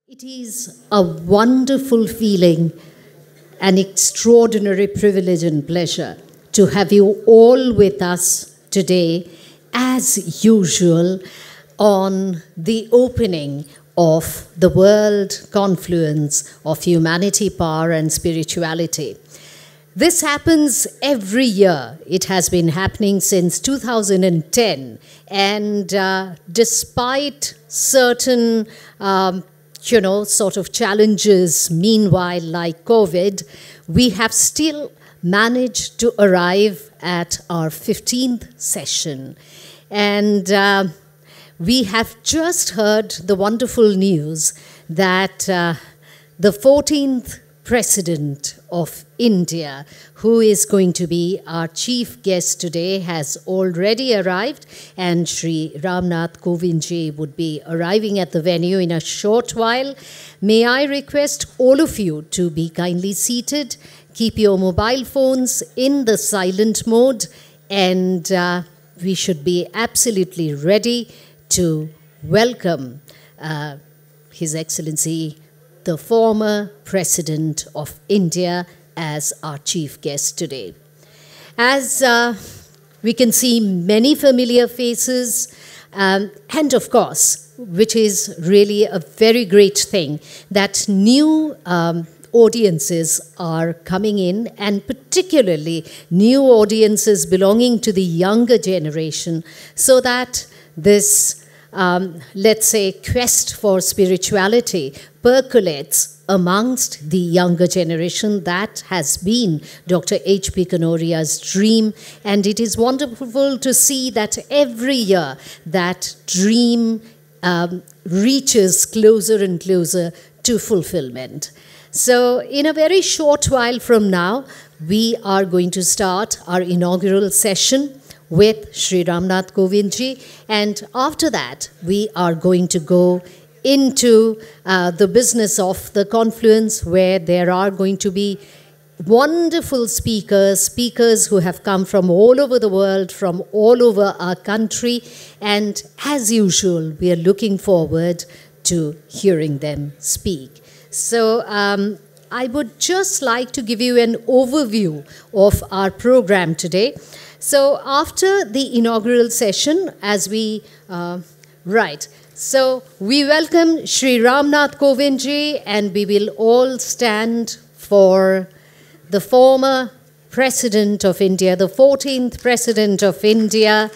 It is a wonderful feeling, an extraordinary privilege and pleasure to have you all with us today, as usual, on the opening of the World Confluence of Humanity, Power and Spirituality. This happens every year. It has been happening since 2010, and despite certain sort of challenges meanwhile, like COVID, we have still managed to arrive at our 15th session. And we have just heard the wonderful news that the 14th President of India, who is going to be our chief guest today, has already arrived, and Shri Ramnath Kovindji would be arriving at the venue in a short while. May I request all of you to be kindly seated, keep your mobile phones in the silent mode, and we should be absolutely ready to welcome His Excellency, the former President of India, as our chief guest today. As we can see many familiar faces, and of course, which is really a very great thing, that new audiences are coming in, and particularly new audiences belonging to the younger generation, so that this let's say, quest for spirituality percolates amongst the younger generation. That has been Dr. H.P. Kanoria's dream, and it is wonderful to see that every year that dream reaches closer and closer to fulfillment. So in a very short while from now, we are going to start our inaugural session with Shri Ramnath Kovindji, and after that we are going to go into the business of the confluence, where there are going to be wonderful speakers who have come from all over the world, from all over our country, and as usual we are looking forward to hearing them speak. So I would just like to give you an overview of our program today. So after the inaugural session, as we, so we welcome Shri Ramnath Kovindji, and we will all stand for the former President of India, the 14th President of India,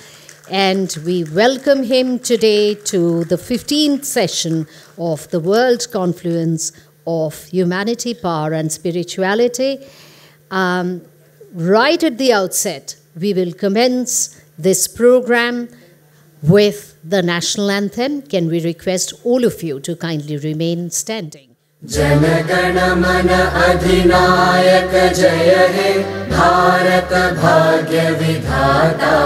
and we welcome him today to the 15th session of the World Confluence of Humanity, Power and Spirituality. Right at the outset, we will commence this program with the national anthem. Can we request all of you to kindly remain standing? Jana Gana Mana Adhinayak Jaya He Bharat Bhagya Vidhata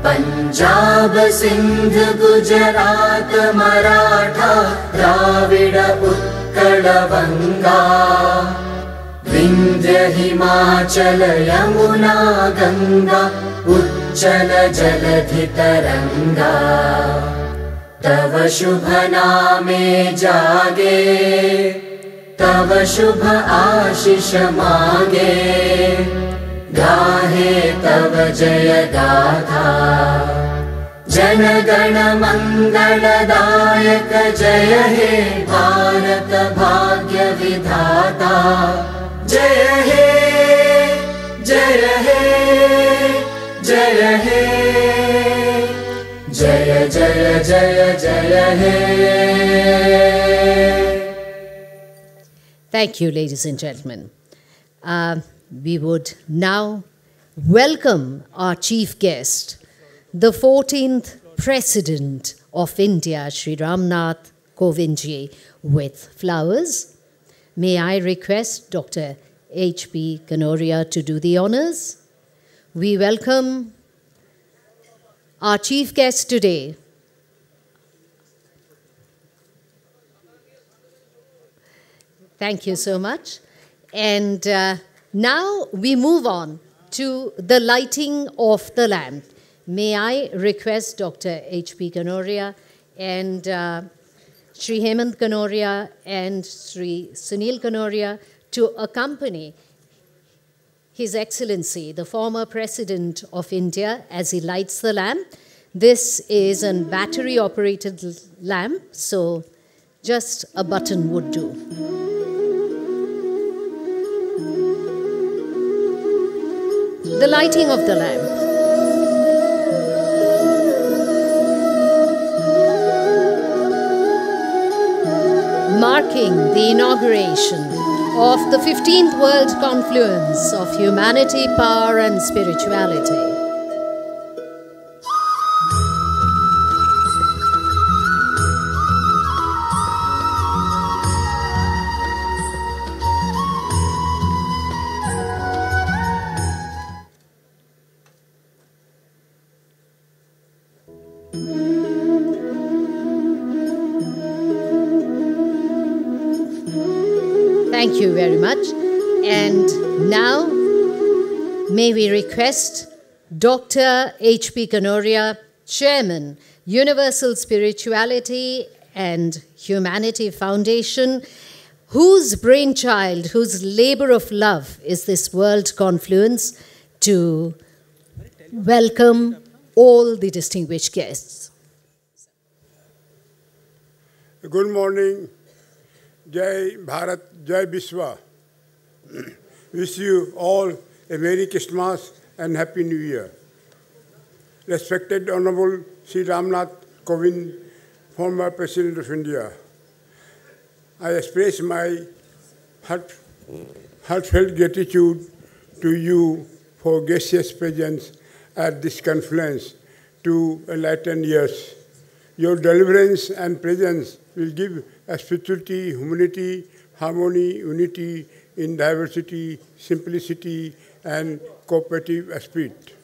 Punjab Sindh Gujarat Maratha Dravida Utkala Vanga Vindhya Himachal Yamuna Ganga Uchchal Jaladhi Taranga Tava Shubha Name Jage Tava Shubha Ashish Mange Gahe Tava Jaya Gatha Jana Gana Mangala Dayak Jaya He Bharat Bhagya Vidhata Jaya He, Jaya He, Jaya He, Jaya Jaya Jaya Jaya He. Thank you, ladies and gentlemen. We would now welcome our chief guest, the 14th President of India, Shri Ramnath Kovindji, with flowers. May I request Dr. H.P. Kanoria to do the honors? We welcome our chief guest today, thank you so much. And now we move on to the lighting of the lamp. May I request Dr. H.P. Kanoria and Sri Hemant Kanoria and Sri Sunil Kanoria to accompany His Excellency, the former President of India, as he lights the lamp. This is a battery-operated lamp, so just a button would do. The lighting of the lamp. Marking the inauguration of the 15th World Confluence of Humanity, Power and Spirituality. Thank you very much. And now, may we request Dr. H.P. Kanoria, Chairman, Universal Spirituality and Humanity Foundation, whose brainchild, whose labor of love is this World Confluence, to welcome all the distinguished guests. Good morning. Jai Bharat, Jai Vishwa. Wish you all a Merry Christmas and Happy New Year. Respected Honorable Sri Ramnath Kovind, former President of India, I express my heartfelt gratitude to you for gracious presence at this conference to enlighten years. Your deliverance and presence will give spirituality, humanity, harmony, unity in diversity, simplicity, and cooperative spirit.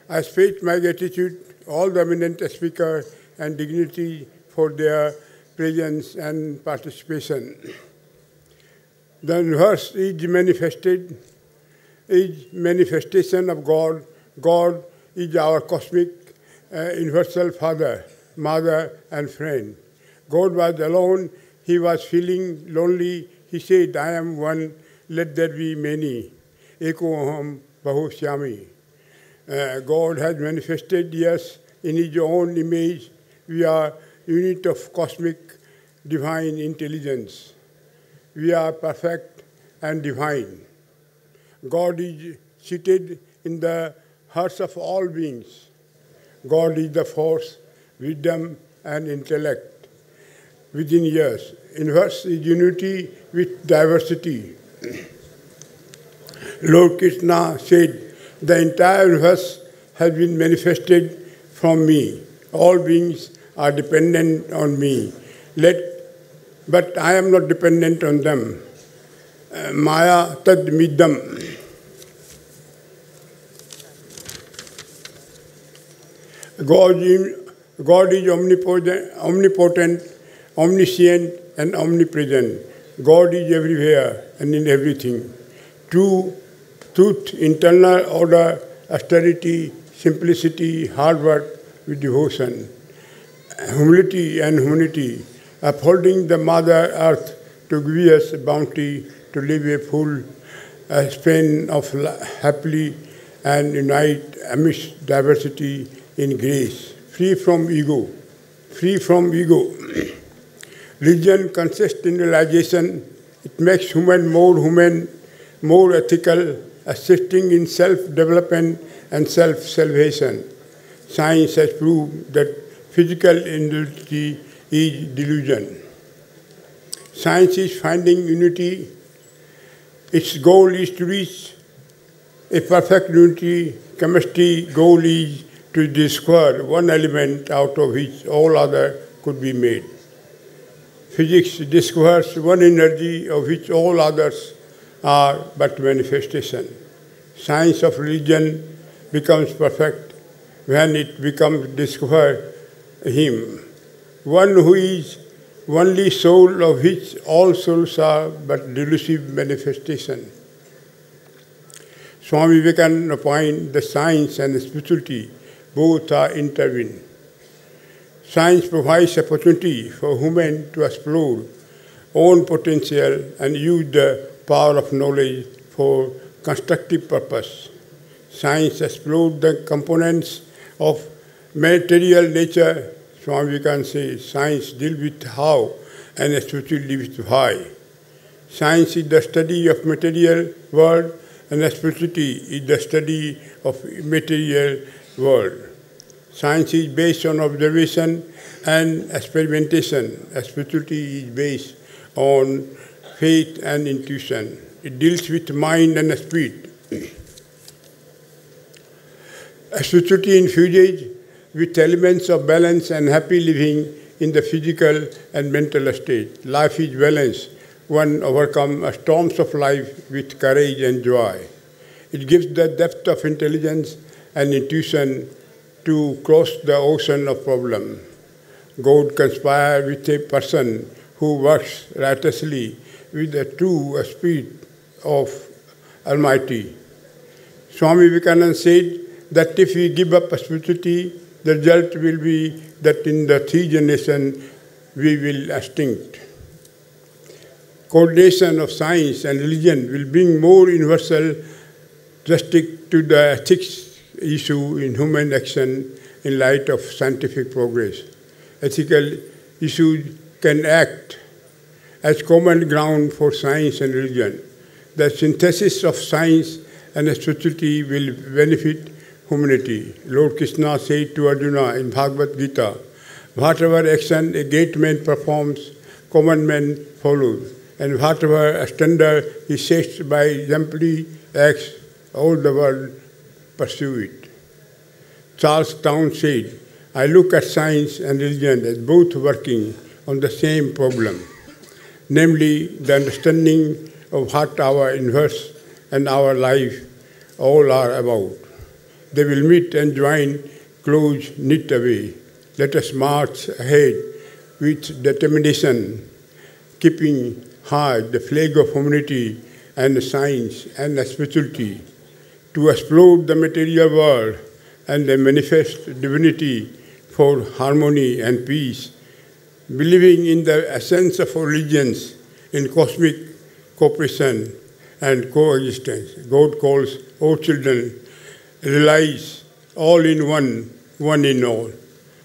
I express my gratitude to all the eminent speakers and dignitaries for their presence and participation. The universe is manifestation of God. God is our cosmic, universal Father, Mother, and friend. God was alone. He was feeling lonely. He said, I am one, let there be many. Eko aham bahushyami. God has manifested us in His own image. We are unit of cosmic divine intelligence. We are perfect and divine. God is seated in the hearts of all beings. God is the force, wisdom, and intellect within us. Universe is unity with diversity. Lord Krishna said, the entire universe has been manifested from me. All beings are dependent on me. But I am not dependent on them. Maya tad midam. God is omnipotent, omniscient, and omnipresent. God is everywhere and in everything. Truth, internal order, austerity, simplicity, hard work with devotion, humility and humanity, upholding the Mother Earth to give us bounty, to live a full span of happily and unite amidst diversity in grace, free from ego. Religion consists in realization. It makes human, more ethical, assisting in self-development and self-salvation. Science has proved that physical invalidity is delusion. Science is finding unity. Its goal is to reach a perfect unity. Chemistry goal is to discover one element out of which all other could be made. Physics discovers one energy of which all others are but manifestation. Science of religion becomes perfect when it becomes discover Him, one who is only soul of which all souls are but delusive manifestation. Swami Vivekananda opined the science and the spirituality both are intertwined. Science provides opportunity for human to explore own potential and use the power of knowledge for constructive purpose. Science explores the components of material nature. Swami Vivekananda says science deals with how and spirituality with why. Science is the study of material world and spirituality is the study of material world. Science is based on observation and experimentation. Spirituality is based on faith and intuition. It deals with mind and spirit. Spirituality infuses with elements of balance and happy living in the physical and mental state. Life is balanced. One overcomes storms of life with courage and joy. It gives the depth of intelligence and intuition to cross the ocean of problems. God conspires with a person who works righteously with the true spirit of Almighty. Swami Vivekananda said that if we give up spirituality, the result will be that in the three generations we will extinct. Coordination of science and religion will bring more universal justice to the ethics issue in human action in light of scientific progress. Ethical issues can act as common ground for science and religion. The synthesis of science and spirituality will benefit humanity. Lord Krishna said to Arjuna in Bhagavad Gita, whatever action a great man performs, common man follows. And whatever standard he sets by exemplary acts, all the world pursue it. Charles Towne said, I look at science and religion as both working on the same problem, namely the understanding of what our universe and our life all are about. They will meet and join, close, knit away. Let us march ahead with determination, keeping high the flag of humanity and science and spirituality, to explore the material world and the manifest divinity for harmony and peace, believing in the essence of religions, in cosmic cooperation and coexistence. God calls all children, realize all in one, one in all.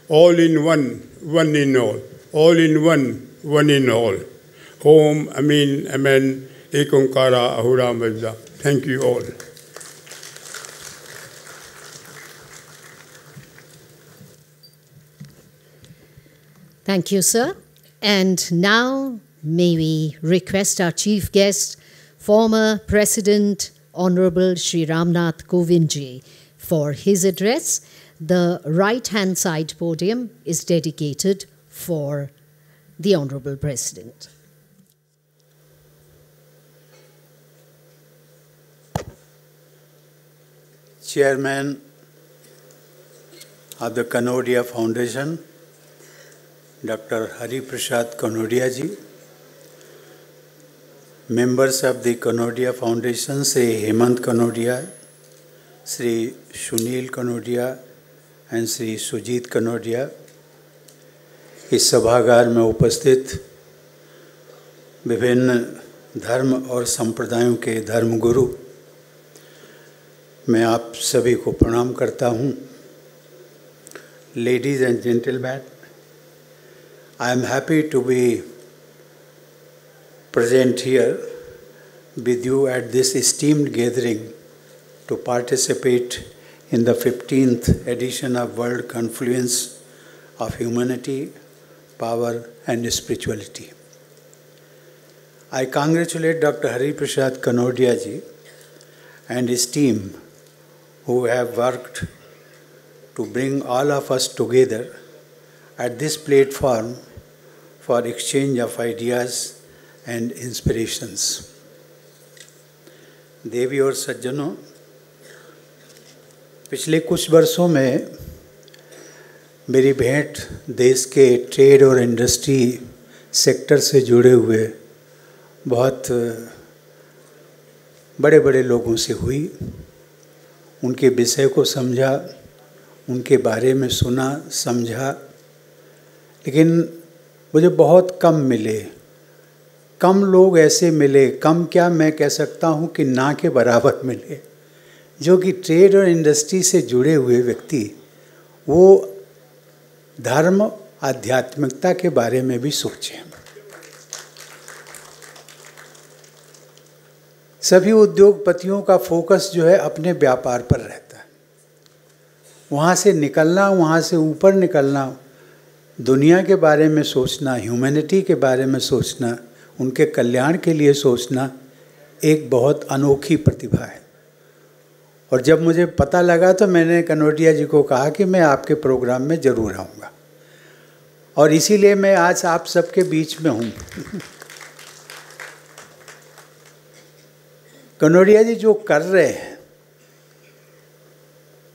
All in one, one in all. All in one, one in all. Om, Amin, Amen, Ek Onkara, Ahura Mazda. Thank you all. Thank you, sir. And now may we request our chief guest, former President Honorable Shri Ramnath Kovindji, for his address. The right-hand side podium is dedicated for the Honorable President. Chairman of the Kanodia Foundation, Dr. Hari Prasad Kanodia ji, members of the Kanodia Foundation, Sri Hemant Kanodia, Sri Sunil Kanodia and Sri Sujit Kanodia, इस सभागार में उपस्थित विभिन्न धर्म और संप्रदायों के धर्मगुरु, मैं आप सभी को प्रणाम करता हूँ. Ladies and gentlemen, I am happy to be present here with you at this esteemed gathering to participate in the 15th edition of World Confluence of Humanity, Power and Spirituality. I congratulate Dr. Hari Prasad Kanodia ji and his team who have worked to bring all of us together at this platform for exchange of ideas and inspirations. देवी और सज्जनों, पिछले कुछ वर्षों में मेरी भेंट देश के ट्रेड और इंडस्ट्री सेक्टर से जुड़े हुए बहुत बड़े बड़े लोगों से हुई. उनके विषय को समझा, उनके बारे में सुना, समझा, लेकिन मुझे बहुत कम मिले। कम लोग ऐसे मिले, कम क्या मैं कह सकता हूँ कि ना के बराबर मिले, जो कि ट्रेड और इंडस्ट्री से जुड़े हुए व्यक्ति वो धर्म आध्यात्मिकता के बारे में भी सोचें। सभी उद्योगपतियों का फोकस जो है अपने व्यापार पर रहता है। वहाँ से निकलना, वहाँ से ऊपर निकलना, दुनिया के बारे में सोचना, ह्यूमैनिटी के बारे में सोचना, उनके कल्याण के लिए सोचना एक बहुत अनोखी प्रतिभा है। और जब मुझे पता लगा तो मैंने कनोडिया जी को कहा कि मैं आपके प्रोग्राम में ज़रूर आऊँगा, और इसीलिए मैं आज आप सबके बीच में हूँ। कनोडिया जी जो कर रहे हैं,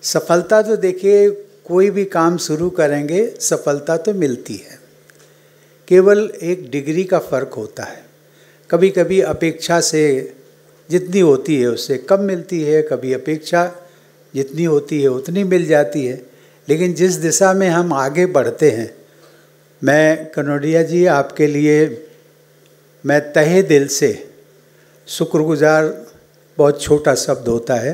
सफलता तो देखिए कोई भी काम शुरू करेंगे सफलता तो मिलती है, केवल एक डिग्री का फ़र्क होता है। कभी कभी अपेक्षा से जितनी होती है उससे कम मिलती है, कभी अपेक्षा जितनी होती है उतनी मिल जाती है। लेकिन जिस दिशा में हम आगे बढ़ते हैं, मैं कनोडिया जी आपके लिए मैं तहे दिल से शुक्रगुजार, बहुत छोटा शब्द होता है,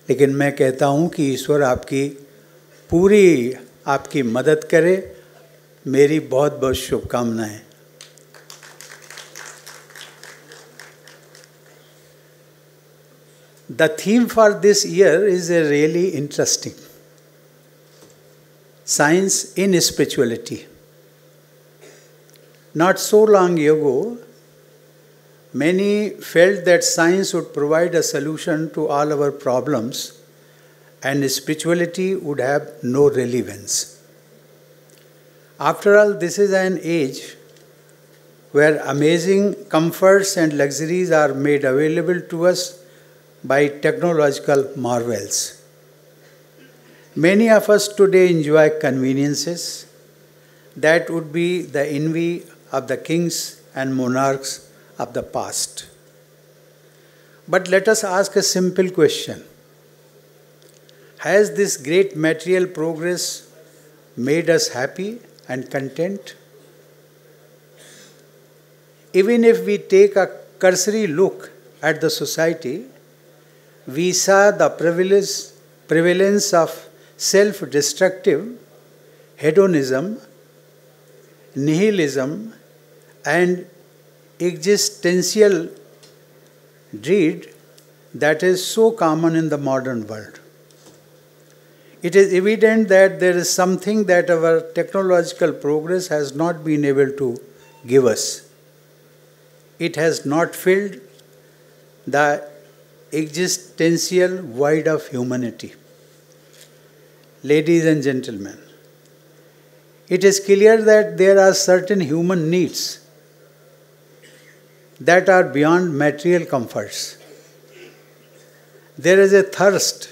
लेकिन मैं कहता हूँ कि ईश्वर आपकी पूरी आपकी मदद करे। मेरी बहुत बहुत शुभकामनाएं। The theme for this year is a really interesting. Science in spirituality. Not so long ago, many felt that science would provide a solution to all our problems and spirituality would have no relevance. After all, this is an age where amazing comforts and luxuries are made available to us by technological marvels. Many of us today enjoy conveniences that would be the envy of the kings and monarchs of the past. But let us ask a simple question. Has this great material progress made us happy and content? Even if we take a cursory look at the society, we saw the prevalence of self-destructive hedonism, nihilism, and existential dread that is so common in the modern world. It is evident that there is something that our technological progress has not been able to give us. It has not filled the existential void of humanity. Ladies and gentlemen, it is clear that there are certain human needs that are beyond material comforts. There is a thirst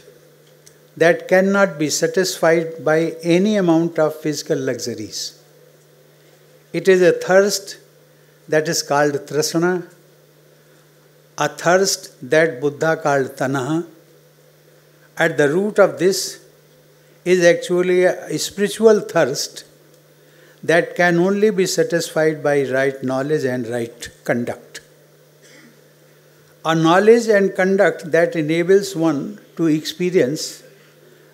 that cannot be satisfied by any amount of physical luxuries. It is a thirst that is called trasana, a thirst that Buddha called tanaha. At the root of this is actually a spiritual thirst that can only be satisfied by right knowledge and right conduct. A knowledge and conduct that enables one to experience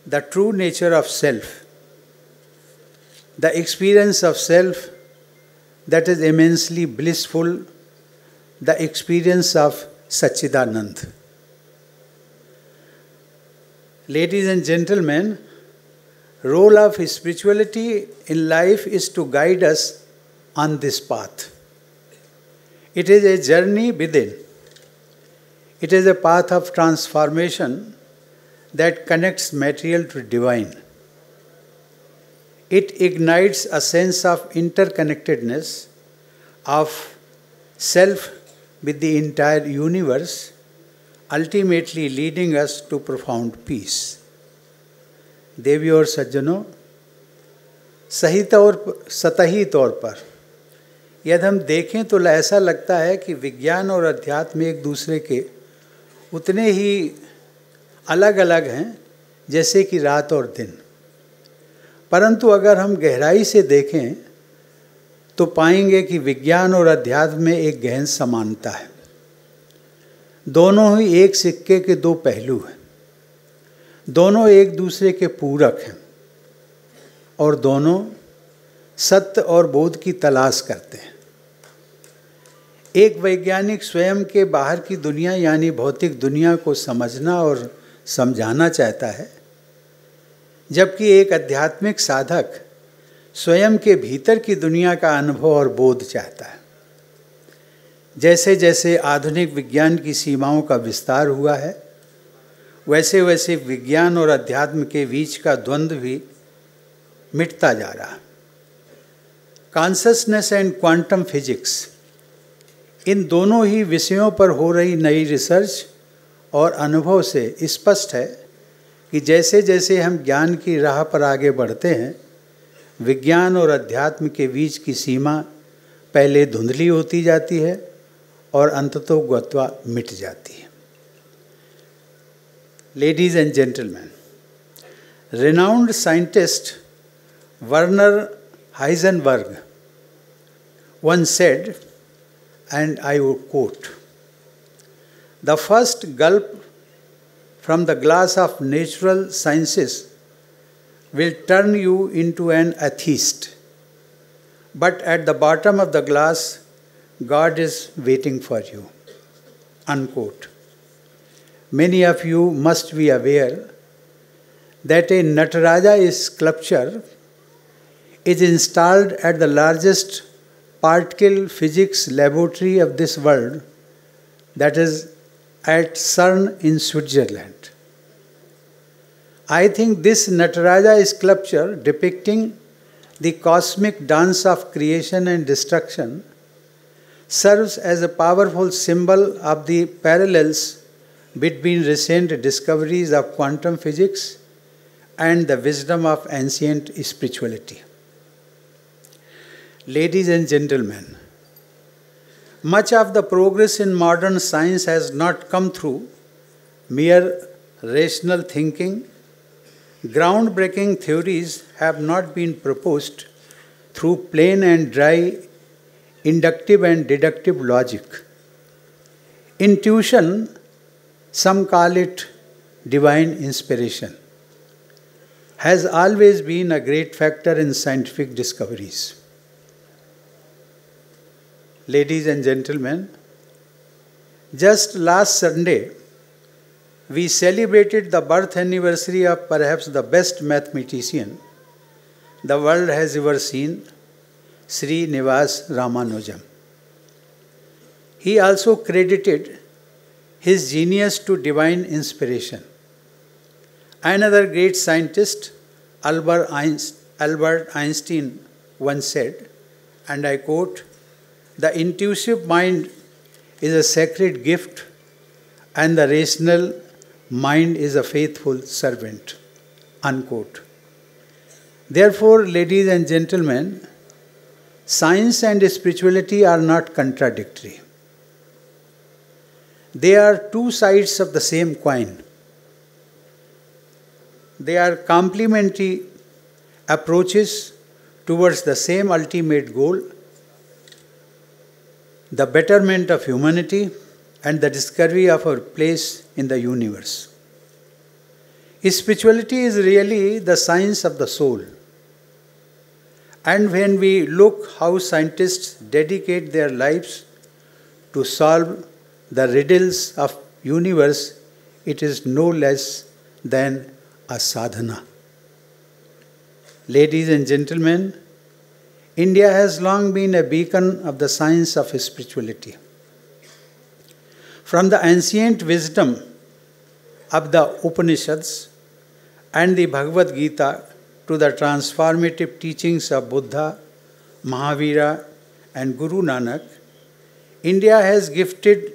the true nature of self, the experience of self that is immensely blissful, the experience of Satchidanand. Ladies and gentlemen, role of spirituality in life is to guide us on this path. It is a journey within. It is a path of transformation that connects material to divine. It ignites a sense of interconnectedness of self with the entire universe, ultimately leading us to profound peace. देवी और सज्जनों, सतही तौर पर यदि हम देखें तो ऐसा लगता है कि विज्ञान और अध्यात्म एक दूसरे के उतने ही अलग अलग हैं जैसे कि रात और दिन। परंतु अगर हम गहराई से देखें तो पाएंगे कि विज्ञान और अध्यात्म में एक गहन समानता है। दोनों ही एक सिक्के के दो पहलू हैं, दोनों एक दूसरे के पूरक हैं और दोनों सत्य और बोध की तलाश करते हैं। एक वैज्ञानिक स्वयं के बाहर की दुनिया यानी भौतिक दुनिया को समझना और समझाना चाहता है, जबकि एक आध्यात्मिक साधक स्वयं के भीतर की दुनिया का अनुभव और बोध चाहता है। जैसे जैसे आधुनिक विज्ञान की सीमाओं का विस्तार हुआ है, वैसे वैसे विज्ञान और अध्यात्म के बीच का द्वंद्व भी मिटता जा रहा है। कॉन्शसनेस एंड क्वांटम फिजिक्स, इन दोनों ही विषयों पर हो रही नई रिसर्च और अनुभव से स्पष्ट है कि जैसे जैसे हम ज्ञान की राह पर आगे बढ़ते हैं, विज्ञान और अध्यात्म के बीच की सीमा पहले धुंधली होती जाती है और अंततः गत्वा मिट जाती है। Ladies and gentlemen, renowned scientist Werner Heisenberg once said, and I would quote, "The first gulp from the glass of natural sciences will turn you into an atheist, but at the bottom of the glass, God is waiting for you." Unquote. Many of you must be aware that a Nataraja sculpture is installed at the largest particle physics laboratory of this world, that is at CERN in Switzerland. I think this Nataraja sculpture depicting the cosmic dance of creation and destruction serves as a powerful symbol of the parallels between recent discoveries of quantum physics and the wisdom of ancient spirituality. Ladies and gentlemen, much of the progress in modern science has not come through mere rational thinking. Groundbreaking theories have not been proposed through plain and dry inductive and deductive logic. Intuition, some call it divine inspiration, has always been a great factor in scientific discoveries. Ladies and gentlemen, just last Sunday, we celebrated the birth anniversary of perhaps the best mathematician the world has ever seen, Srinivas Ramanujan. He also credited his genius to divine inspiration. Another great scientist, Albert Einstein, once said, and I quote, "The intuitive mind is a sacred gift and the rational mind is a faithful servant." Unquote. Therefore, ladies and gentlemen, science and spirituality are not contradictory. They are two sides of the same coin. They are complementary approaches towards the same ultimate goal, the betterment of humanity and the discovery of our place in the universe. Spirituality is really the science of the soul. And when we look how scientists dedicate their lives to solve the riddles of universe, it is no less than a sadhana. Ladies and gentlemen, India has long been a beacon of the science of spirituality. From the ancient wisdom of the Upanishads and the Bhagavad Gita to the transformative teachings of Buddha, Mahavira, and Guru Nanak, India has gifted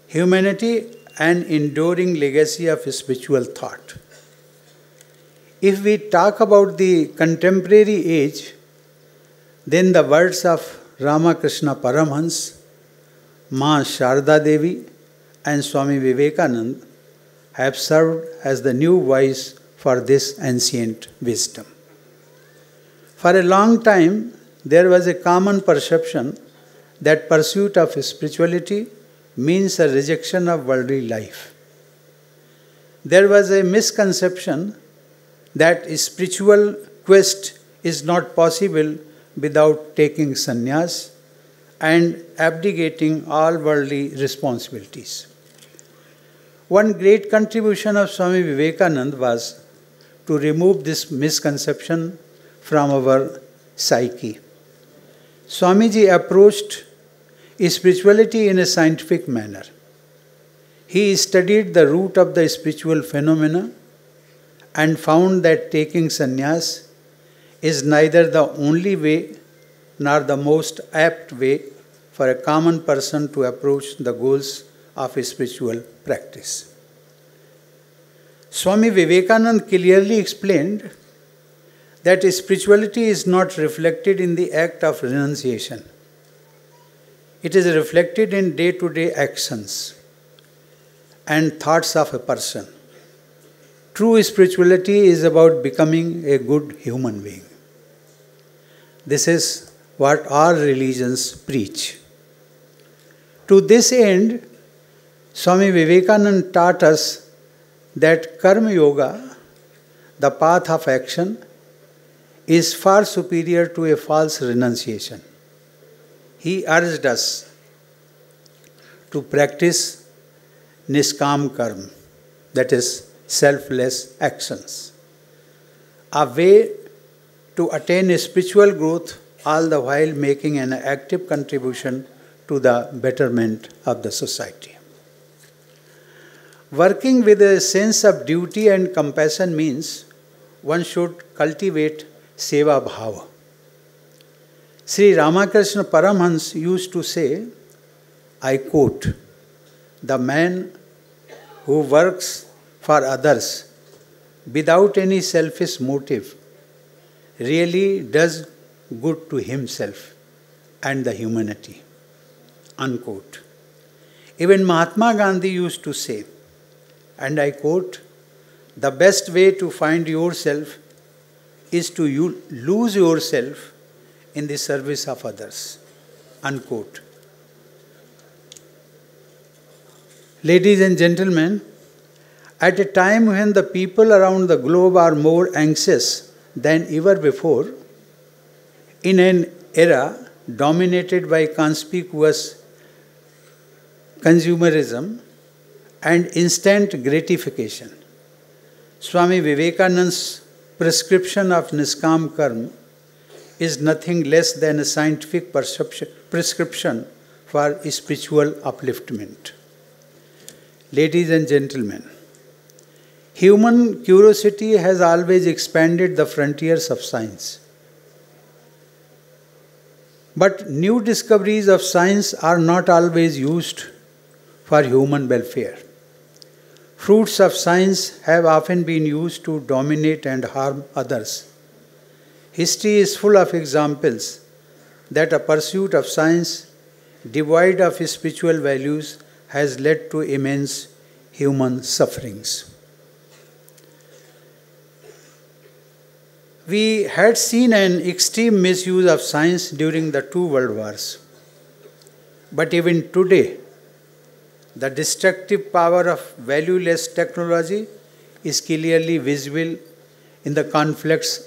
humanity an enduring legacy of spiritual thought. If we talk about the contemporary age, then the words of Ramakrishna Paramhans, Ma Sharda Devi, and Swami Vivekananda have served as the new voice for this ancient wisdom. For a long time, there was a common perception that pursuit of spirituality means a rejection of worldly life. There was a misconception that spiritual quest is not possible without taking sannyas and abdicating all worldly responsibilities. One great contribution of Swami Vivekananda was to remove this misconception from our psyche. Swamiji approached spirituality in a scientific manner. He studied the root of the spiritual phenomena and found that taking sannyas is neither the only way nor the most apt way for a common person to approach the goals of a spiritual practice. Swami Vivekananda clearly explained that spirituality is not reflected in the act of renunciation. It is reflected in day-to-day actions and thoughts of a person. True spirituality is about becoming a good human being. This is what all religions preach. To this end, Swami Vivekananda taught us that Karma Yoga, the path of action, is far superior to a false renunciation. He urged us to practice Niskam Karma, that is, selfless actions, a way to attain spiritual growth, all the while making an active contribution to the betterment of the society. Working with a sense of duty and compassion means one should cultivate Seva Bhava. Sri Ramakrishna Paramhans used to say, I quote, "The man who works for others without any selfish motive really does good to himself and the humanity." Unquote. Even Mahatma Gandhi used to say, and I quote, "The best way to find yourself is to lose yourself in the service of others." Unquote. Ladies and gentlemen, at a time when the people around the globe are more anxious than ever before, in an era dominated by conspicuous consumerism and instant gratification, Swami Vivekananda's prescription of Niskam Karma is nothing less than a scientific prescription for spiritual upliftment. Ladies and gentlemen, human curiosity has always expanded the frontiers of science. But new discoveries of science are not always used for human welfare. Fruits of science have often been used to dominate and harm others. History is full of examples that a pursuit of science devoid of spiritual values has led to immense human sufferings. We had seen an extreme misuse of science during the two world wars. But even today, the destructive power of valueless technology is clearly visible in the conflicts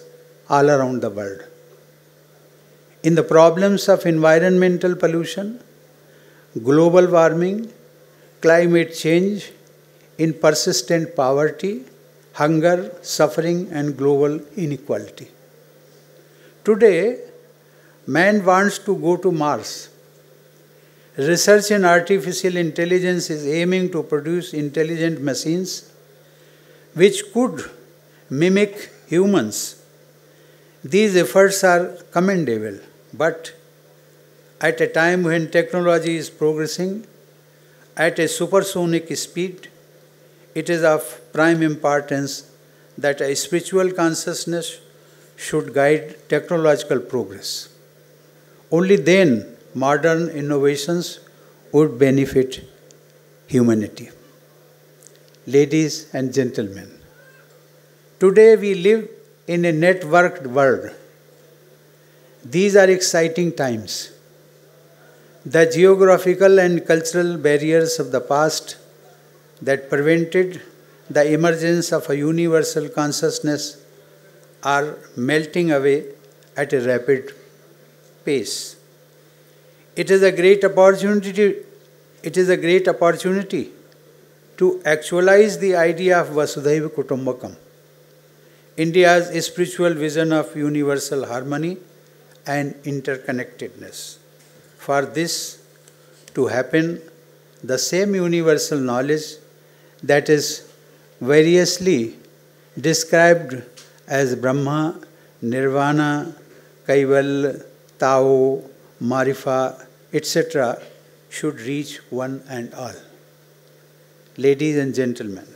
all around the world. In the problems of environmental pollution, global warming, climate change, in persistent poverty, hunger, suffering, and global inequality. Today, man wants to go to Mars. Research in artificial intelligence is aiming to produce intelligent machines which could mimic humans. These efforts are commendable, but at a time when technology is progressing at a supersonic speed, it is of prime importance that a spiritual consciousness should guide technological progress. Only then modern innovations would benefit humanity. Ladies and gentlemen, today we live in a networked world. These are exciting times. The geographical and cultural barriers of the past that prevented the emergence of a universal consciousness are melting away at a rapid pace. It is a great opportunity to actualize the idea of Vasudhaiva Kutumbakam, India's spiritual vision of universal harmony and interconnectedness. For this to happen, the same universal knowledge that is variously described as Brahma, Nirvana, Kaivalya, Tao, Marifa, etc. should reach one and all. Ladies and gentlemen,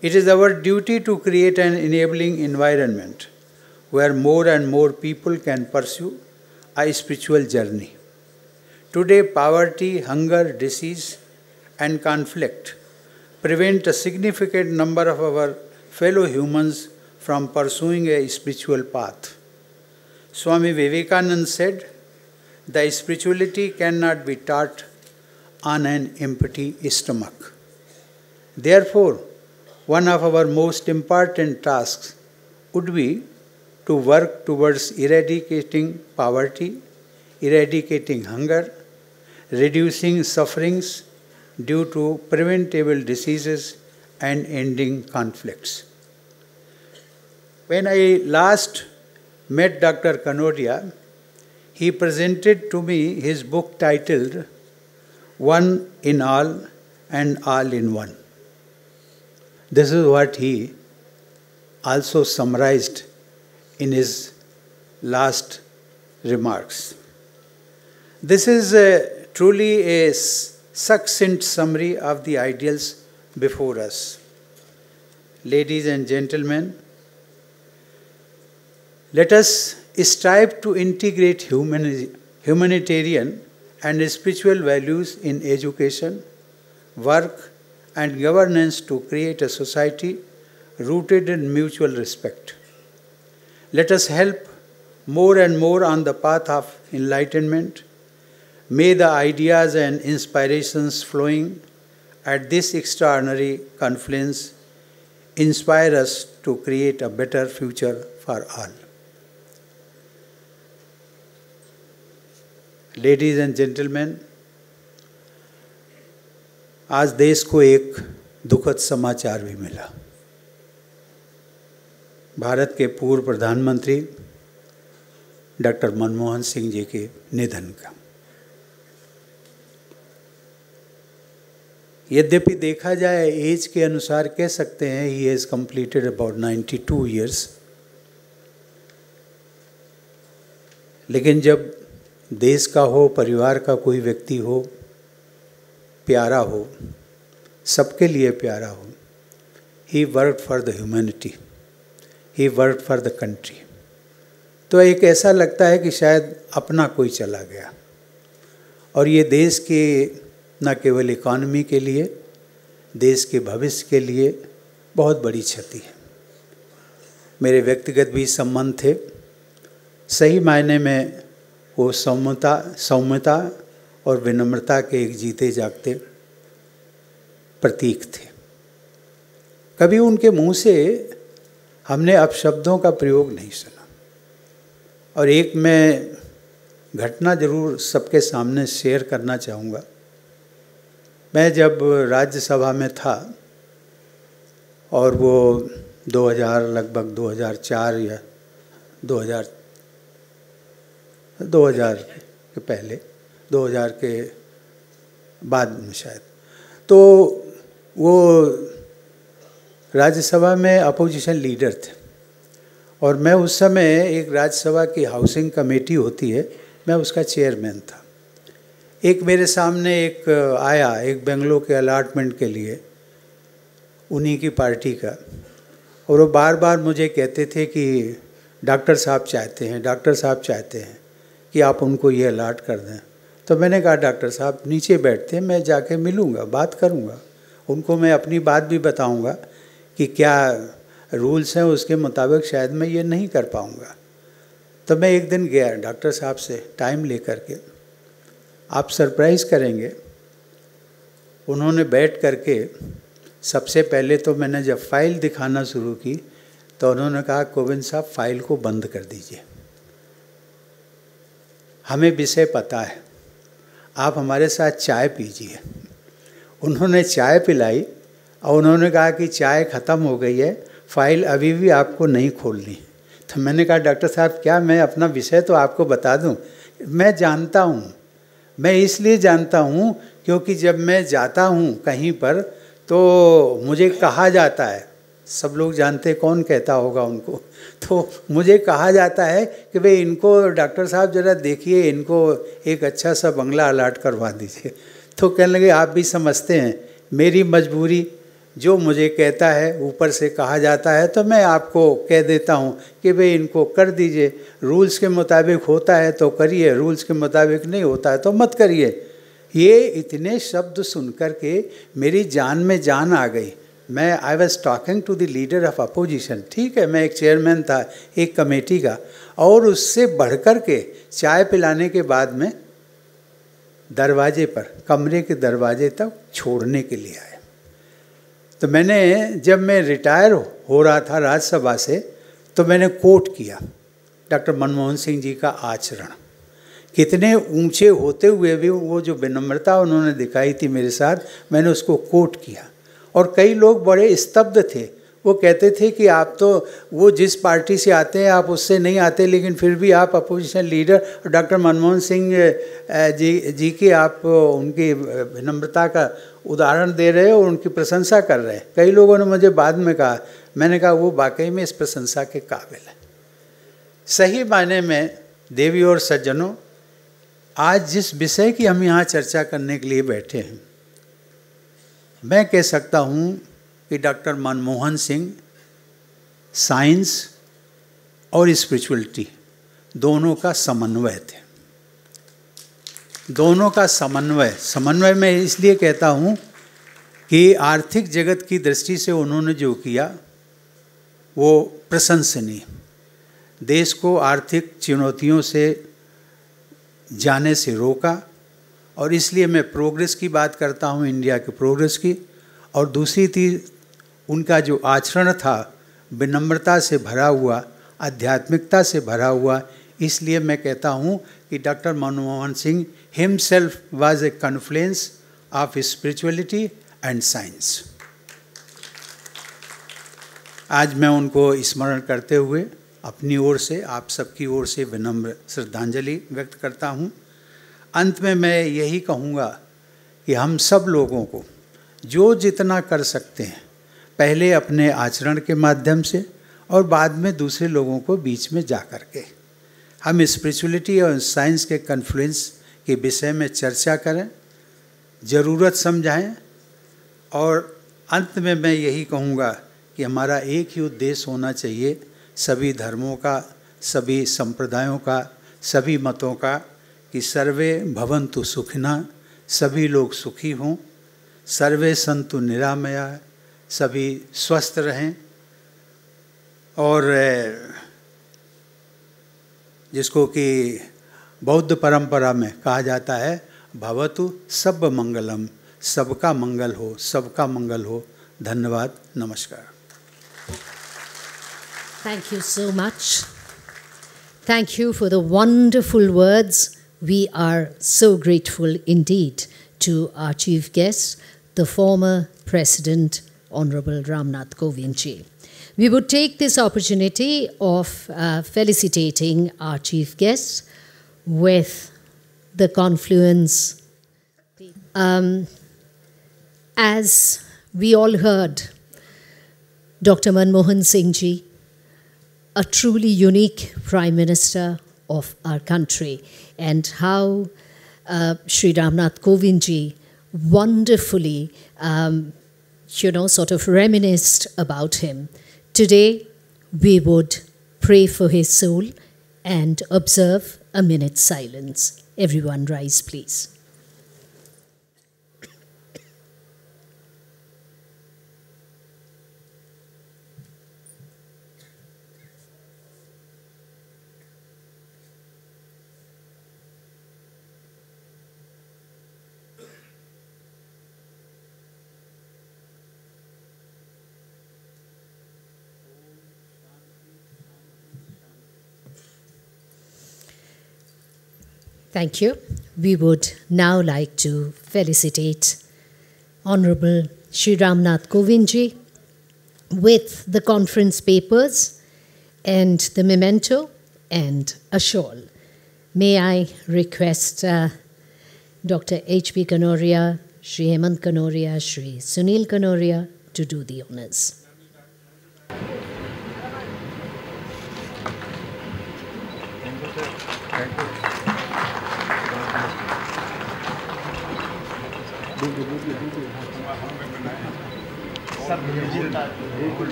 it is our duty to create an enabling environment where more and more people can pursue a spiritual journey. Today, poverty, hunger, disease, and conflict prevent a significant number of our fellow humans from pursuing a spiritual path. Swami Vivekananda said, "The spirituality cannot be taught on an empty stomach." Therefore, one of our most important tasks would be to work towards eradicating poverty, eradicating hunger, reducing sufferings due to preventable diseases, and ending conflicts. When I last met Dr. Kanodia, he presented to me his book titled One in All and All in One. This is what he also summarized in his last remarks. This is truly a succinct summary of the ideals before us. Ladies and gentlemen, let us strive to integrate humanitarian and spiritual values in education, work, and governance to create a society rooted in mutual respect. Let us help more and more on the path of enlightenment. May the ideas and inspirations flowing at this extraordinary confluence inspire us to create a better future for all. Ladies and gentlemen, आज देश को एक दुखद समाचार भी मिला। भारत के पूर्व प्रधानमंत्री डॉक्टर मनमोहन सिंह जी के निधन का। यद्यपि देखा जाए एज के अनुसार कह सकते हैं he has completed about 92 years, लेकिन जब देश का हो, परिवार का कोई व्यक्ति हो, प्यारा हो, सबके लिए प्यारा हो, he worked for the humanity, he worked for the country, तो एक ऐसा लगता है कि शायद अपना कोई चला गया। और ये देश के न केवल इकॉनमी के लिए, देश के भविष्य के लिए बहुत बड़ी क्षति है। मेरे व्यक्तिगत भी संबंध थे, सही मायने में वो सौम्यता और विनम्रता के एक जीते जागते प्रतीक थे। कभी उनके मुंह से हमने अपशब्दों का प्रयोग नहीं सुना। और एक मैं घटना जरूर सबके सामने शेयर करना चाहूँगा। मैं जब राज्यसभा में था और वो 2000 लगभग 2004 या 2000 के पहले, 2000 के बाद में शायद, तो वो राज्यसभा में अपोजिशन लीडर थे और मैं उस समय एक राज्यसभा की हाउसिंग कमेटी होती है, मैं उसका चेयरमैन था। एक मेरे सामने एक आया, एक बेंगलोर के अलाटमेंट के लिए, उन्हीं की पार्टी का, और वो बार बार मुझे कहते थे कि डॉक्टर साहब चाहते हैं कि आप उनको ये अलाट कर दें। तो मैंने कहा डॉक्टर साहब नीचे बैठते हैं, मैं जाके मिलूँगा, बात करूँगा, उनको मैं अपनी बात भी बताऊँगा कि क्या रूल्स हैं, उसके मुताबिक शायद मैं ये नहीं कर पाऊँगा। तो मैं एक दिन गया डॉक्टर साहब से टाइम लेकर के, आप सरप्राइज़ करेंगे। उन्होंने बैठ करके सबसे पहले तो मैंने जब फाइल दिखाना शुरू की तो उन्होंने कहा, कोविंद साहब फाइल को बंद कर दीजिए, हमें विषय पता है, आप हमारे साथ चाय पीजिए। उन्होंने चाय पिलाई और उन्होंने कहा कि चाय ख़त्म हो गई है, फाइल अभी भी आपको नहीं खोलनी। तो मैंने कहा, डॉक्टर साहब क्या मैं अपना विषय तो आपको बता दूं? मैं जानता हूं, मैं इसलिए जानता हूं क्योंकि जब मैं जाता हूं कहीं पर तो मुझे कहा जाता है, सब लोग जानते कौन कहता होगा उनको, तो मुझे कहा जाता है कि भाई इनको डॉक्टर साहब ज़रा देखिए, इनको एक अच्छा सा बंगला अलाट करवा दीजिए। तो कहने लगे, आप भी समझते हैं मेरी मजबूरी, जो मुझे कहता है ऊपर से कहा जाता है तो मैं आपको कह देता हूँ कि भाई इनको कर दीजिए, रूल्स के मुताबिक होता है तो करिए, रूल्स के मुताबिक नहीं होता है तो मत करिए। ये इतने शब्द सुनकर के मेरी जान में जान आ गई। मैं I was talking to the leader of opposition, ठीक है, मैं एक चेयरमैन था एक कमेटी का, और उससे बढ़कर के चाय पिलाने के बाद में दरवाजे पर, कमरे के दरवाजे तक छोड़ने के लिए आए। तो मैंने, जब मैं रिटायर हो रहा था राज्यसभा से, तो मैंने कोट किया डॉक्टर मनमोहन सिंह जी का आचरण। कितने ऊंचे होते हुए भी वो जो विनम्रता उन्होंने दिखाई थी मेरे साथ, मैंने उसको कोट किया। और कई लोग बड़े स्तब्ध थे, वो कहते थे कि आप तो वो जिस पार्टी से आते हैं आप उससे नहीं आते, लेकिन फिर भी आप opposition leader doctor Manmohan Singh ji की आप उनकी विनम्रता का उदाहरण दे रहे हो और उनकी प्रशंसा कर रहे हैं। कई लोगों ने मुझे बाद में कहा, मैंने कहा वो वाकई में इस प्रशंसा के काबिल है। सही मायने में देवी और सज्जनों, आज जिस विषय की हम यहाँ चर्चा करने के लिए बैठे हैं, मैं कह सकता हूँ कि डॉक्टर मनमोहन सिंह साइंस और स्पिरिचुअलिटी दोनों का समन्वय थे। दोनों का समन्वय मैं इसलिए कहता हूँ कि आर्थिक जगत की दृष्टि से उन्होंने जो किया वो प्रशंसनीय, देश को आर्थिक चुनौतियों से जाने से रोका, और इसलिए मैं प्रोग्रेस की बात करता हूँ, इंडिया के प्रोग्रेस की। और दूसरी थी उनका जो आचरण था, विनम्रता से भरा हुआ, आध्यात्मिकता से भरा हुआ। इसलिए मैं कहता हूँ कि doctor Manmohan Singh himself was a confluence of spirituality and science. आज मैं उनको स्मरण करते हुए अपनी ओर से, आप सबकी ओर से विनम्र श्रद्धांजलि व्यक्त करता हूँ। अंत में मैं यही कहूँगा कि हम सब लोगों को जो जितना कर सकते हैं, पहले अपने आचरण के माध्यम से और बाद में दूसरे लोगों को बीच में जा कर के हम स्पिरिचुअलिटी और साइंस के कन्फ्लुएंस के विषय में चर्चा करें, ज़रूरत समझाएं। और अंत में मैं यही कहूँगा कि हमारा एक ही उद्देश्य होना चाहिए, सभी धर्मों का, सभी संप्रदायों का, सभी मतों का, कि सर्वे भवन्तु सुखिनः, सभी लोग सुखी हों, सर्वे सन्तु निरामया, सभी स्वस्थ रहें। और जिसको कि बौद्ध परंपरा में कहा जाता है, भवतु सब मंगलम, सबका मंगल हो, सबका मंगल हो। धन्यवाद, नमस्कार। Thank you so much. Thank you for the wonderful words. We are so grateful indeed to our chief guest, the former President, Honorable Ramnath Kovind ji. We would take this opportunity of felicitating our chief guest with the confluence. As we all heard, Dr. Manmohan Singh ji, a truly unique Prime Minister of our country, and how Sri Ramnath Kovind ji wonderfully, sort of reminisced about him. Today, we would pray for his soul and observe a minute's silence. Everyone rise, please. Thank you. We would now like to felicitate Honorable Shri Ramnath Kovindji with the conference papers and the memento and a shawl. May I request Dr. H.P. Kanoria, Shri Hemant Kanoria, Shri Sunil Kanoria to do the honors.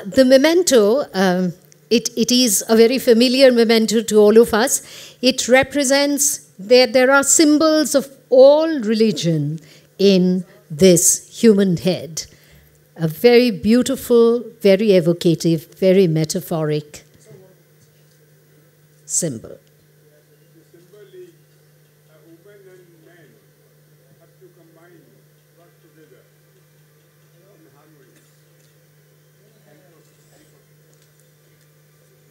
The memento, it is a very familiar memento to all of us. It represents, there are symbols of all religion in this human head. A very beautiful, very evocative, very metaphoric symbol.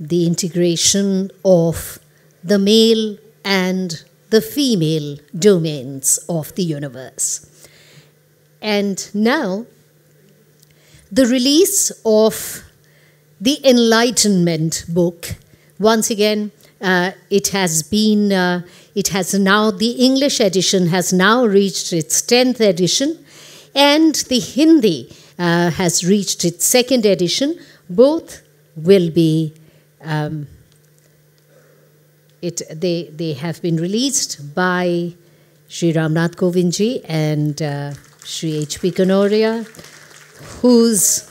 The integration of the male and the female domains of the universe. And now, the release of the Enlightenment book, once again, it has now, the English edition has now reached its 10th edition, and the Hindi has reached its 2nd edition. Both will be they have been released by Shri Ramnath Kovindji and Shri H.P. Kanoria, whose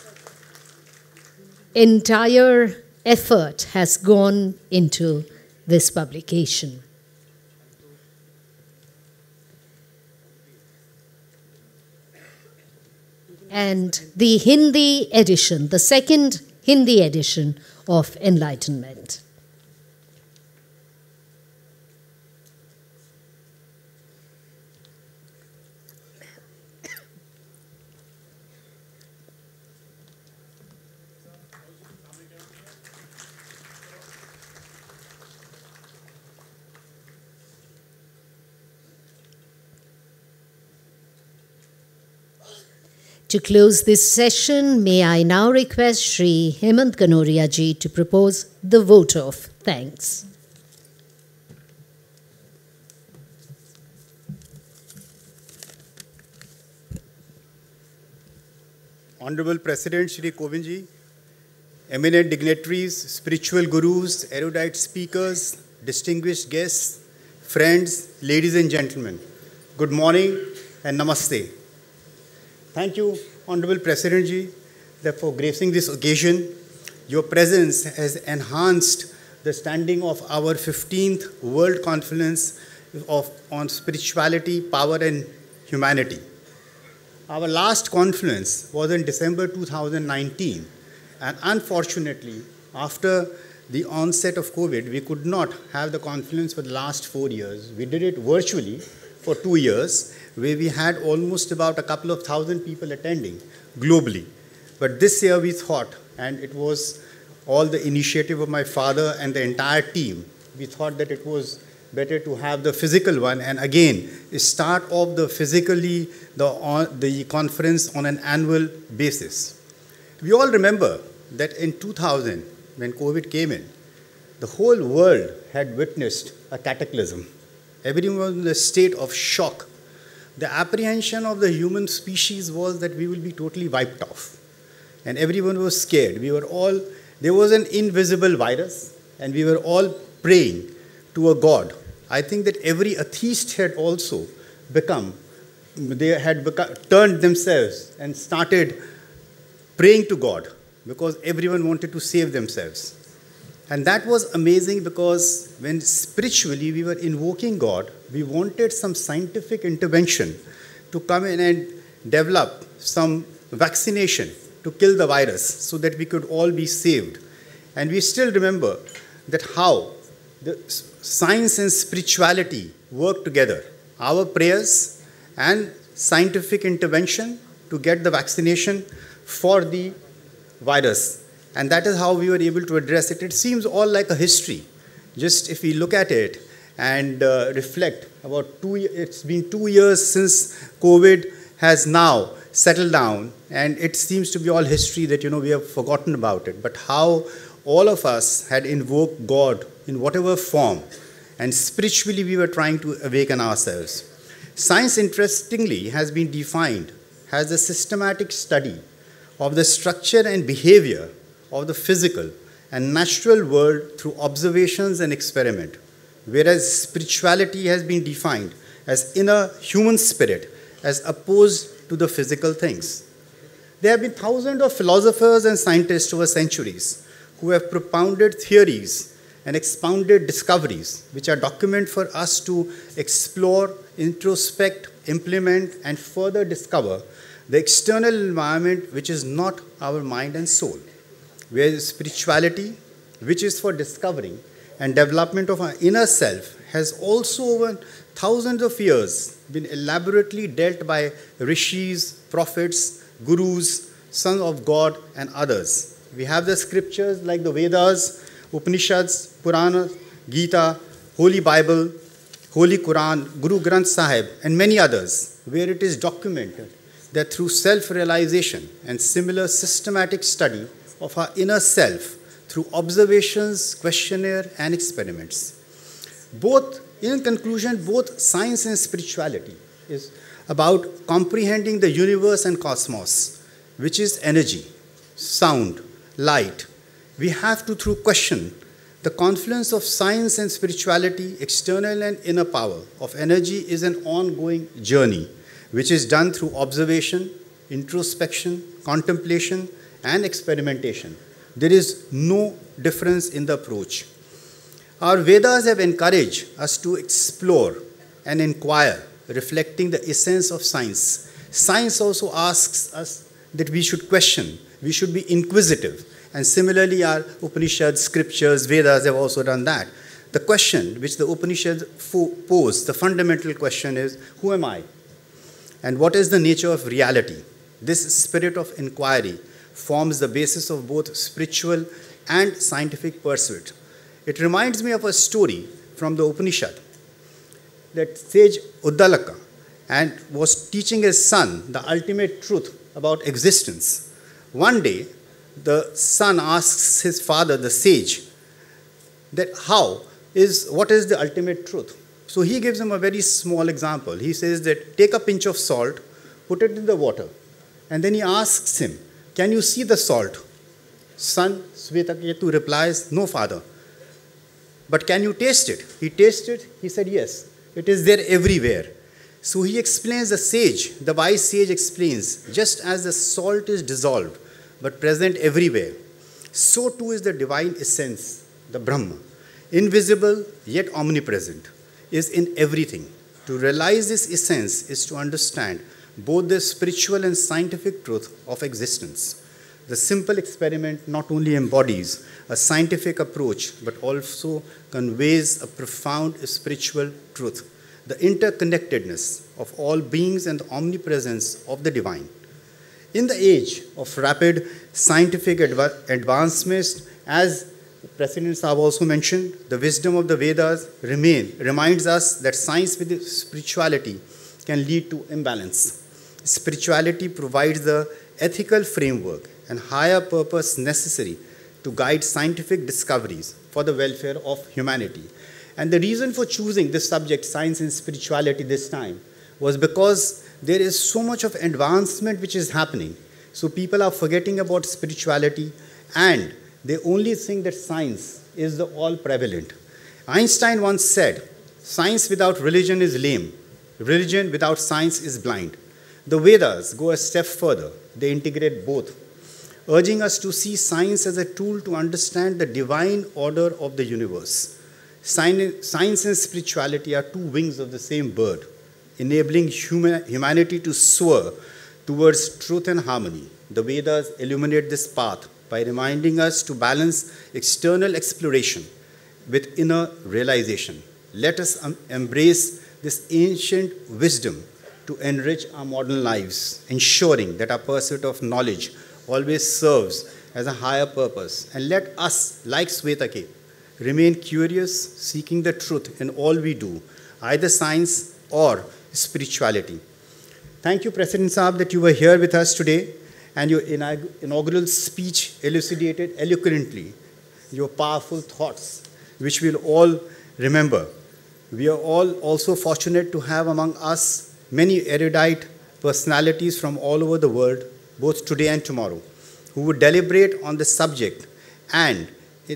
entire effort has gone into this publication. And the Hindi edition, the 2nd Hindi edition of Enlightenment. To close this session, may I now request Shri Hemant Kanoria ji to propose the vote of thanks. Honorable President Shri Kovindji, eminent dignitaries, spiritual gurus, erudite speakers, distinguished guests, friends, ladies and gentlemen, good morning and namaste. Thank you, Honorable President Ji, for gracing this occasion. Your presence has enhanced the standing of our 15th World Conference on Spirituality, Power and Humanity. Our last conference was in December 2019, and unfortunately, after the onset of COVID, we could not have the conference for the last 4 years. We did it virtually for 2 years, where we had almost about a couple of thousand people attending globally. But this year we thought, and it was all the initiative of my father and the entire team, we thought that it was better to have the physical one, and again, start off the conference on an annual basis. We all remember that in 2000, when COVID came in, the whole world had witnessed a cataclysm. Everyone was in a state of shock. The apprehension of the human species was that we will be totally wiped off. And everyone was scared. There was an invisible virus, and we were all praying to a God. I think that every atheist had also turned themselves and started praying to God, because everyone wanted to save themselves. And that was amazing, because when spiritually we were invoking God, we wanted some scientific intervention to come in and develop some vaccination to kill the virus so that we could all be saved. And we still remember that how the science and spirituality work together. Our prayers and scientific intervention to get the vaccination for the virus. And that is how we were able to address it. It seems all like a history. Just if we look at it and reflect, it's been 2 years since COVID has now settled down, and it seems to be all history that, we have forgotten about it. But how all of us had invoked God in whatever form, and spiritually we were trying to awaken ourselves. Science, interestingly, has been defined as a systematic study of the structure and behavior of the physical and natural world through observations and experiment, whereas spirituality has been defined as inner human spirit as opposed to the physical things. There have been thousands of philosophers and scientists over centuries who have propounded theories and expounded discoveries which are document for us to explore, introspect, implement, and further discover the external environment which is not our mind and soul. Whereas spirituality, which is for discovering and development of our inner self, has also over thousands of years been elaborately dealt by rishis, prophets, gurus, sons of God, and others. We have the scriptures like the Vedas, Upanishads, Puranas, Gita, Holy Bible, Holy Quran, Guru Granth Sahib, and many others, where it is documented that through self-realization and similar systematic study of our inner self through observations, questionnaire, and experiments. In conclusion, both science and spirituality is about comprehending the universe and cosmos, which is energy, sound, light. We have to, through question, the confluence of science and spirituality, external and inner power of energy is an ongoing journey, which is done through observation, introspection, contemplation, and experimentation. There is no difference in the approach. Our Vedas have encouraged us to explore and inquire, reflecting the essence of science. Science also asks us that we should question, we should be inquisitive. And similarly, our Upanishads, scriptures, Vedas have also done that. The question which the Upanishads pose, the fundamental question is, who am I? And what is the nature of reality? This spirit of inquiry forms the basis of both spiritual and scientific pursuit. It reminds me of a story from the Upanishad that sage Uddalaka and was teaching his son the ultimate truth about existence. One day, the son asks his father, the sage, that what is the ultimate truth? So he gives him a very small example. He says that take a pinch of salt, put it in the water, and then he asks him, can you see the salt? Son Svetaketu replies, no, father. But can you taste it? He tasted, he said, yes, it is there everywhere. So he explains, the wise sage explains, just as the salt is dissolved, but present everywhere, so too is the divine essence, the Brahma, invisible yet omnipresent, is in everything. To realize this essence is to understand both the spiritual and scientific truth of existence. The simple experiment not only embodies a scientific approach, but also conveys a profound spiritual truth, the interconnectedness of all beings and the omnipresence of the divine. In the age of rapid scientific advancements, as President Saab also mentioned, the wisdom of the Vedas reminds us that science with spirituality can lead to imbalance. Spirituality provides the ethical framework and higher purpose necessary to guide scientific discoveries for the welfare of humanity. And the reason for choosing this subject, science and spirituality, this time was because there is so much of advancement which is happening. So people are forgetting about spirituality and they only think that science is the all-prevalent. Einstein once said, science without religion is lame. Religion without science is blind. The Vedas go a step further. They integrate both, urging us to see science as a tool to understand the divine order of the universe. Science and spirituality are two wings of the same bird, enabling humanity to soar towards truth and harmony. The Vedas illuminate this path by reminding us to balance external exploration with inner realization. Let us embrace this ancient wisdom to enrich our modern lives, ensuring that our pursuit of knowledge always serves as a higher purpose. And let us, like Svetake, remain curious, seeking the truth in all we do, either science or spirituality. Thank you, President Saab, that you were here with us today, and your inaugural speech elucidated eloquently your powerful thoughts, which we'll all remember. We are all also fortunate to have among us many erudite personalities from all over the world, both today and tomorrow, who would deliberate on the subject and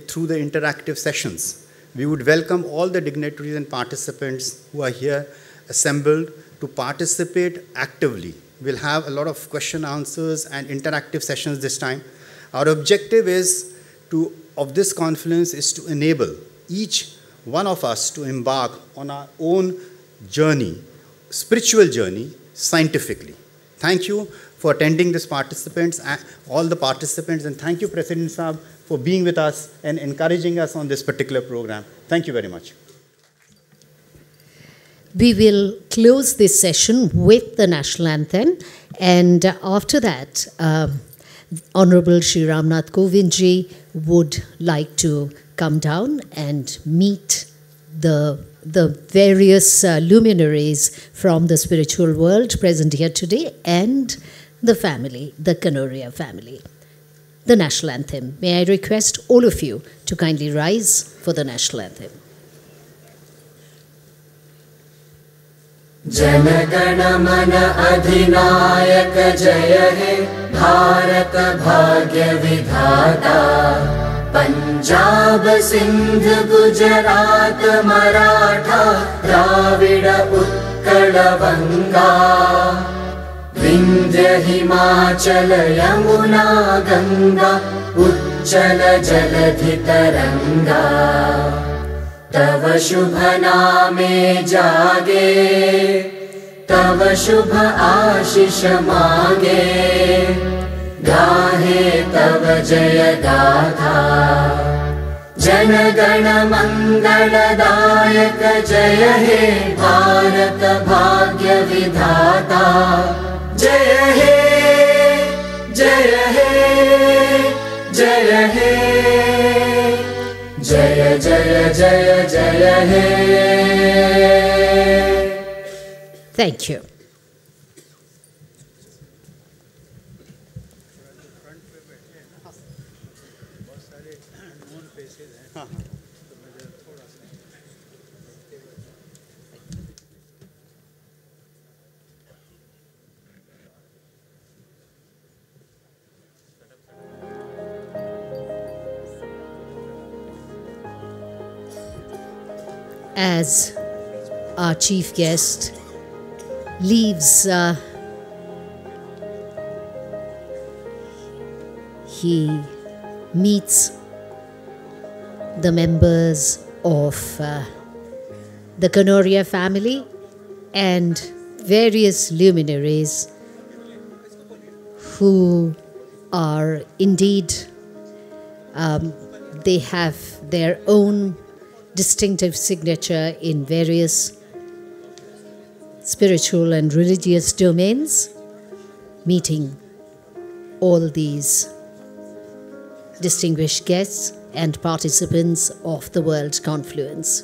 through the interactive sessions. We would welcome all the dignitaries and participants who are here assembled to participate actively. We'll have a lot of question answers and interactive sessions this time. Our objective of this conference is to enable each one of us to embark on our own journey, spiritual journey, scientifically. Thank you for attending this participants, all the participants, and thank you, President Saab, for being with us and encouraging us on this particular program. Thank you very much. We will close this session with the national anthem, and after that, Honorable Shri Ramnath Kovindji would like to come down and meet the various luminaries from the spiritual world present here today and the family, the Kanoria family. The national anthem. May I request all of you to kindly rise for the national anthem. जनगण मन अधिनायक जय हे भारत भाग्य विधाता पंजाब सिंध गुजरात मराठा द्राविड उत्कल बंगा विंध्य हिमाचल यमुना गंगा उच्चल जलधि तरंगा तव शुभ नामे जागे तव शुभ आशीष मांगे गाहे तव जय गाथा जनगण मंगलदायक जय हे भारत भाग्य विधाता जय हे जय हे जय हे जय जय जय जय हे. Thank you. As our chief guest leaves, he meets the members of the Kanoria family and various luminaries who are indeed, they have their own distinctive signature in various spiritual and religious domains, meeting all these distinguished guests and participants of the World Confluence.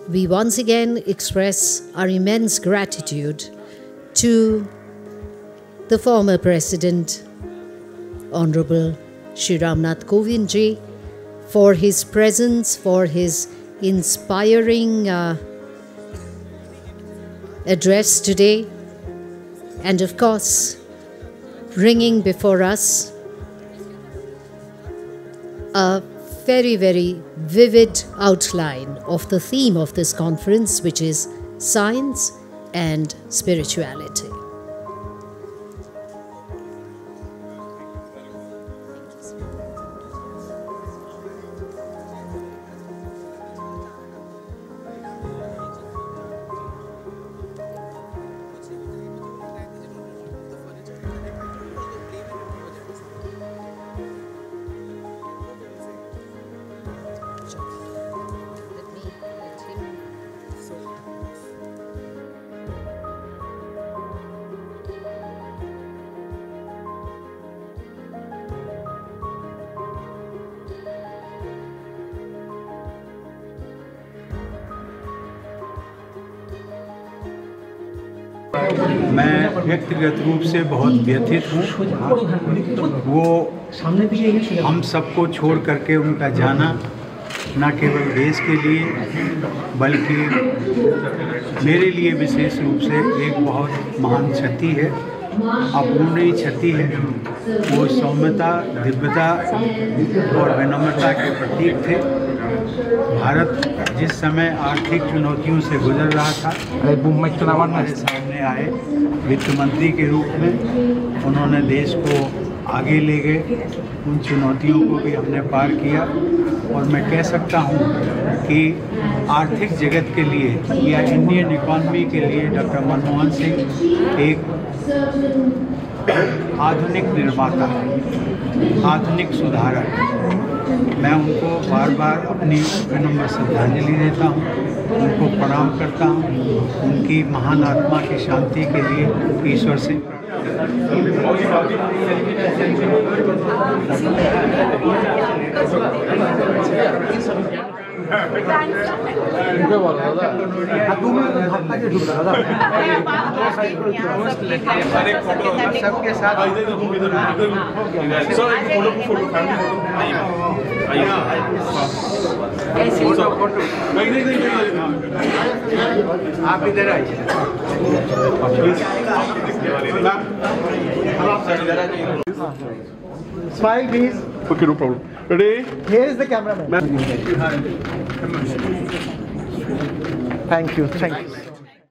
We once again express our immense gratitude to the former President, Honorable Shri Ramnath Kovindji, for his presence, for his inspiring address today, and of course, bringing before us a very, very vivid outline of the theme of this conference, which is science and spirituality. मैं व्यक्तिगत रूप से बहुत व्यथित हूँ। वो हम सबको छोड़ करके उनका जाना न केवल देश के लिए बल्कि मेरे लिए विशेष रूप से एक बहुत महान क्षति है, अपूर्णीय क्षति है। वो सौम्यता, दिव्यता और विनम्रता के प्रतीक थे। भारत जिस समय आर्थिक चुनौतियों से गुजर रहा था, हमारे सामने आए वित्त मंत्री के रूप में, उन्होंने देश को आगे ले गए। उन चुनौतियों को भी हमने पार किया और मैं कह सकता हूँ कि आर्थिक जगत के लिए या इंडियन इकॉनमी के लिए डॉक्टर मनमोहन सिंह एक आधुनिक निर्माता है, आधुनिक सुधारक। मैं उनको बार बार अपनी विनम्र श्रद्धांजलि देता हूँ, उनको प्रणाम करता हूँ। उनकी महान आत्मा की शांति के लिए ईश्वर से सबके साथ आप इधर आइए। Smile, please. Okay, no problem. Ready? Here is the cameraman. Thank you. Thank you.